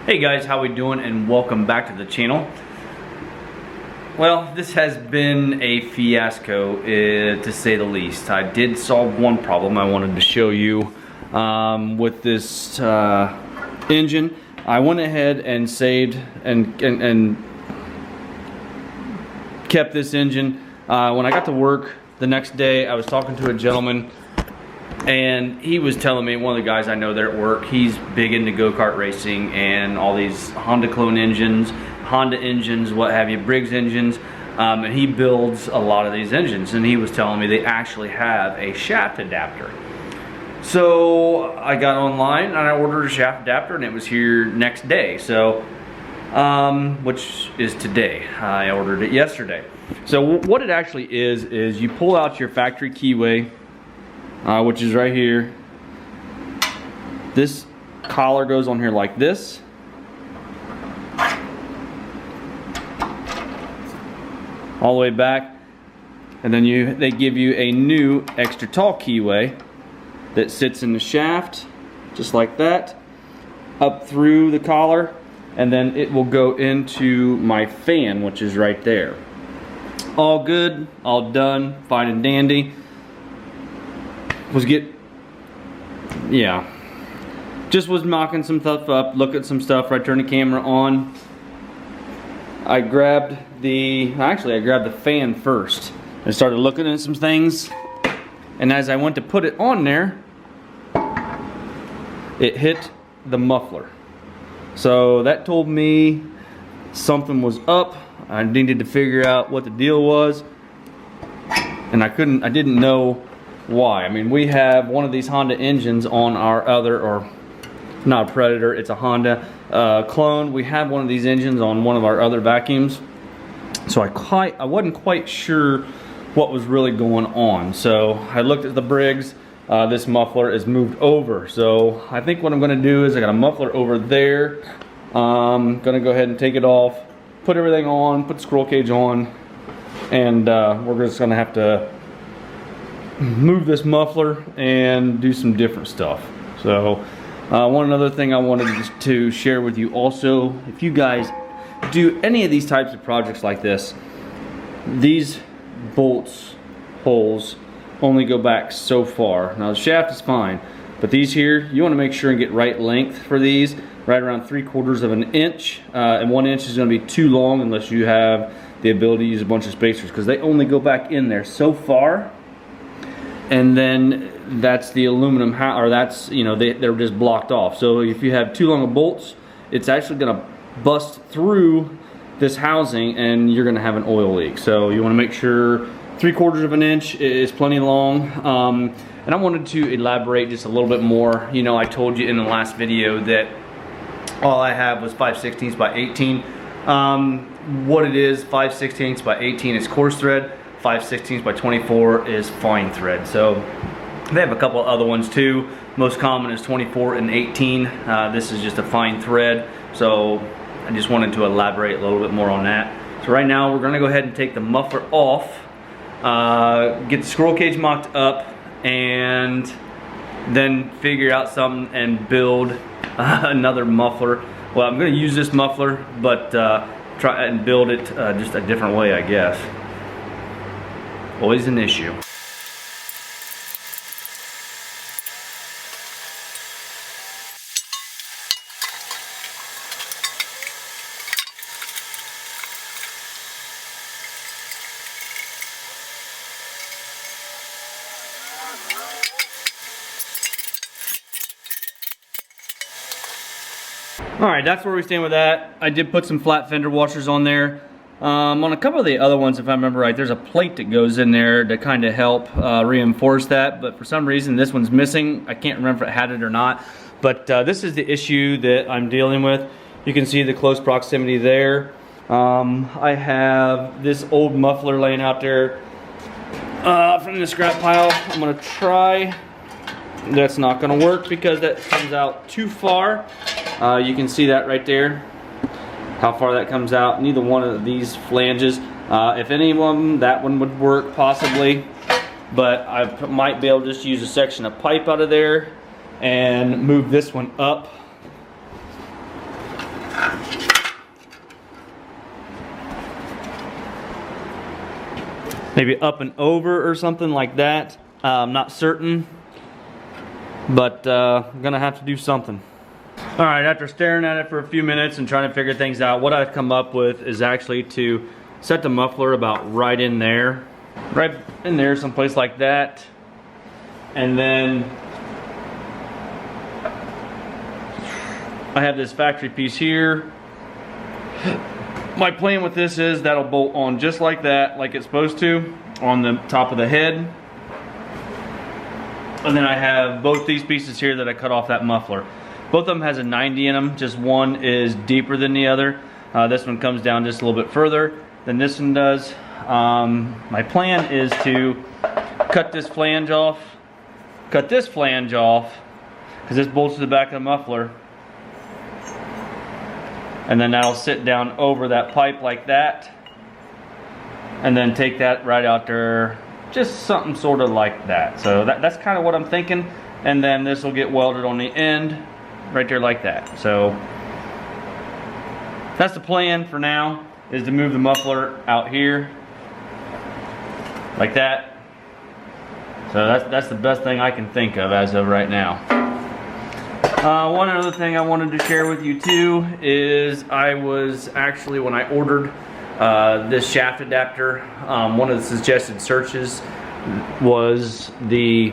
Hey guys, how we doing, and welcome back to the channel. Well, this has been a fiasco to say the least. I did solve one problem I wanted to show you with this engine. I went ahead and saved and kept this engine. When I got to work the next day, I was talking to a gentleman, and he was telling me, one of the guys I know there at work, he's big into go-kart racing and all these Honda clone engines, Honda engines, what have you, Briggs engines, and he builds a lot of these engines, and he was telling me they actually have a shaft adapter. So I got online and I ordered a shaft adapter, and it was here next day, so which is today. I ordered it yesterday. So what it actually is you pull out your factory Keyway, which is right here. This collar goes on here like this. All the way back. And then they give you a new extra tall Keyway that sits in the shaft, just like that, up through the collar, and then it will go into my fan, which is right there. All good, all done, fine and dandy. Just was mocking some stuff up, look at some stuff, right, turn the camera on. I grabbed the fan first and started looking at some things, and as I went to put it on there, it hit the muffler. So that told me something was up. I needed to figure out what the deal was, and I didn't know why. I mean, we have one of these Honda engines on our other, or not a Predator, it's a Honda clone. We have one of these engines on one of our other vacuums, so I wasn't quite sure what was really going on. So I looked at the Briggs. This muffler is moved over, so I think what I'm going to do is I got a muffler over there. I'm going to go ahead and take it off, put everything on, put the scroll cage on, and we're just going to have to move this muffler and do some different stuff. So one other thing I wanted to share with you also, if you guys do any of these types of projects like this, these holes only go back so far. Now the shaft is fine, but these here, you want to make sure and get right length for these, right around 3/4 of an inch, and 1 inch is going to be too long unless you have the ability to use a bunch of spacers, because they only go back in there so far. And then that's the aluminum, or that's, you know, they're just blocked off. So if you have too long of bolts, it's actually going to bust through this housing, and you're going to have an oil leak. So you want to make sure 3/4 of an inch is plenty long. And I wanted to elaborate just a little bit more. You know, I told you in the last video that all I have was 5/16 by 18. What it is, 5/16 by 18 is coarse thread. 5/16 by 24 is fine thread. So they have a couple of other ones too. Most common is 24 and 18. This is just a fine thread. So I just wanted to elaborate a little bit more on that. So right now we're gonna go ahead and take the muffler off, get the scroll cage mocked up, and then figure out something and build another muffler. Well, I'm gonna use this muffler, but try and build it just a different way, I guess. Always an issue. Alright, that's where we stand with that. I did put some flat fender washers on there. On a couple of the other ones, if I remember right, there's a plate that goes in there to kind of help reinforce that, but for some reason this one's missing. I can't remember if it had it or not, but this is the issue that I'm dealing with. You can see the close proximity there. I have this old muffler laying out there from the scrap pile. I'm going to try. That's not going to work because that comes out too far. You can see that right there, how far that comes out. Neither one of these flanges. If any of them, that one would work possibly, but I might be able to just use a section of pipe out of there and move this one up Maybe up and over or something like that. I'm not certain, but I'm gonna have to do something. All right, after staring at it for a few minutes and trying to figure things out, what I've come up with is actually to set the muffler about right in there, someplace like that. And then I have this factory piece here. My plan with this is that'll bolt on just like that, like it's supposed to, on the top of the head. And then I have both these pieces here that I cut off that muffler. Both of them has a 90 in them, just one is deeper than the other. This one comes down just a little bit further than this one does. My plan is to cut this flange off, because this bolts to the back of the muffler. And then that'll sit down over that pipe like that. And then take that right out there, just something sort of like that. So that's kind of what I'm thinking. And then this will get welded on the end, right there like that. So that's the plan for now, is to move the muffler out here, like that. So that's the best thing I can think of as of right now. One other thing I wanted to share with you too is I was actually, when I ordered this shaft adapter, one of the suggested searches was the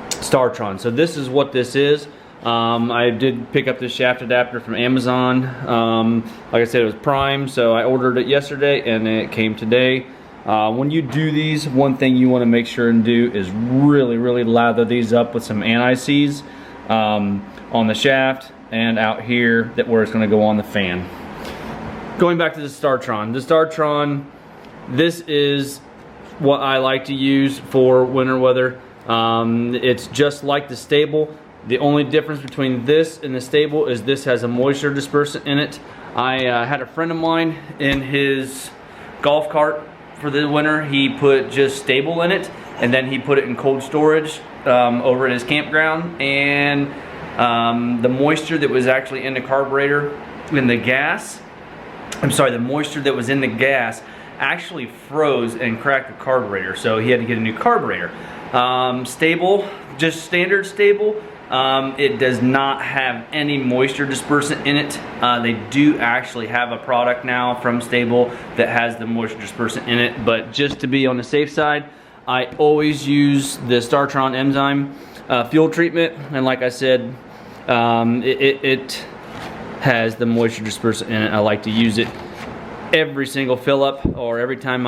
Startron. So this is what this is. I did pick up this shaft adapter from Amazon. Like I said, it was Prime, so I ordered it yesterday and it came today. When you do these, one thing you want to make sure and do is really lather these up with some anti-seize on the shaft and out here, that where it's going to go on the fan. Going back to the Startron, this is what I like to use for winter weather. It's just like the Stable. The only difference between this and the Stable is this has a moisture dispersant in it. I had a friend of mine in his golf cart for the winter. He put just Stable in it, and then he put it in cold storage over at his campground, and the moisture that was actually in the carburetor, in the gas, the moisture that was in the gas actually froze and cracked the carburetor, so he had to get a new carburetor. Stable, just standard Stable, it does not have any moisture dispersant in it. They do actually have a product now from Stable that has the moisture dispersant in it, but just to be on the safe side, I always use the Startron enzyme fuel treatment, and like I said, it has the moisture dispersant in it. I like to use it every single fill up, or every time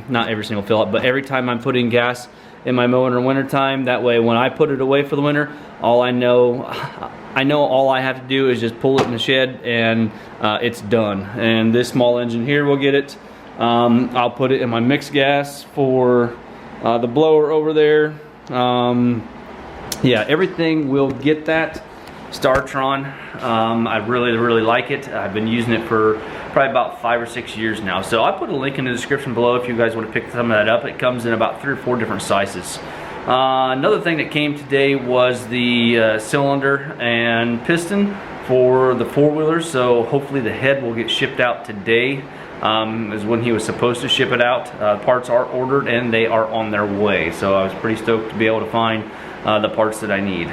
not every single fill up, but every time I'm putting gas in my mower in the winter time. That way when I put it away for the winter, I know all I have to do is just pull it in the shed and it's done. And this small engine here will get it. I'll put it in my mixed gas for the blower over there. Yeah, everything will get that. Startron, I really like it. I've been using it for probably about 5 or 6 years now. So I put a link in the description below if you guys want to pick some of that up. It comes in about 3 or 4 different sizes. Another thing that came today was the cylinder and piston for the 4-wheelers. So hopefully the head will get shipped out today. Is when he was supposed to ship it out. Parts are ordered and they are on their way. So I was pretty stoked to be able to find the parts that I need.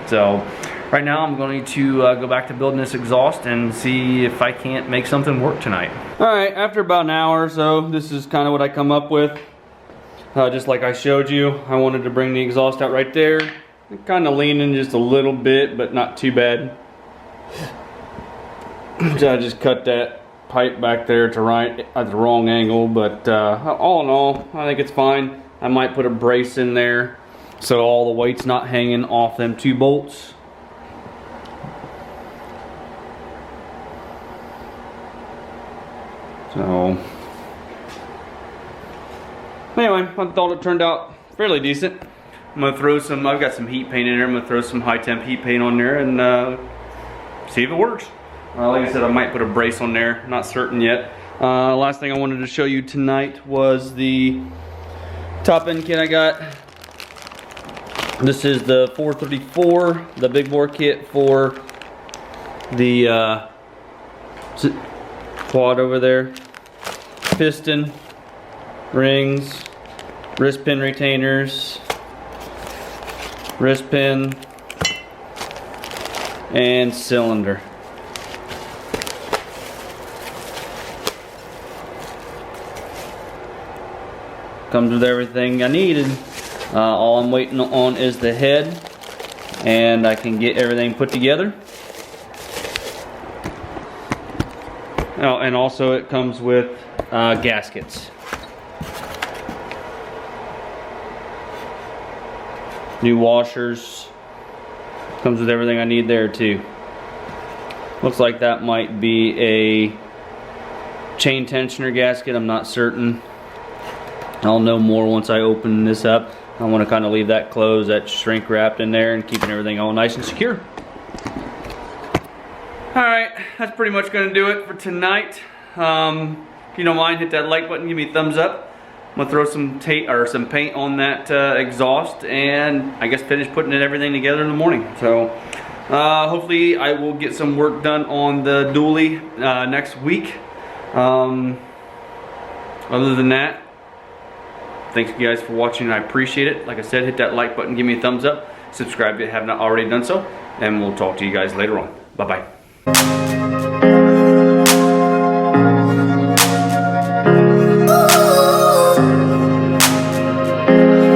So right now I'm going to go back to building this exhaust and see if I can't make something work tonight. Alright, after about an hour or so, this is kind of what I come up with. Just like I showed you, I wanted to bring the exhaust out right there. Kind of leaning just a little bit, but not too bad. So I just cut that pipe back there to right at the wrong angle, but all in all, I think it's fine. I might put a brace in there so all the weight's not hanging off them 2 bolts. So anyway, I thought it turned out fairly decent. I'm gonna throw some, I've got some heat paint in there. I'm gonna throw some high temp heat paint on there and see if it works. Like I said, I might put a brace on there, not certain yet. Last thing I wanted to show you tonight was the top end kit I got. This is the 434, the big bore kit for the quad over there, piston, rings, wrist pin retainers, wrist pin, and cylinder. Comes with everything I needed. All I'm waiting on is the head, and I can get everything put together. Oh, and also it comes with gaskets. New washers. Comes with everything I need there too. Looks like that might be a chain tensioner gasket, I'm not certain. I'll know more once I open this up. I want to kind of leave that closed, that shrink wrapped in there, and keeping everything all nice and secure. Alright, that's pretty much going to do it for tonight. If you don't mind, hit that like button, give me a thumbs up. I'm going to throw some tape or some paint on that exhaust, and I guess finish putting everything together in the morning. So hopefully I will get some work done on the dually next week. Other than that, thanks you guys for watching. I appreciate it. Like I said, hit that like button, give me a thumbs up, subscribe if you have not already done so, and we'll talk to you guys later on. Bye bye.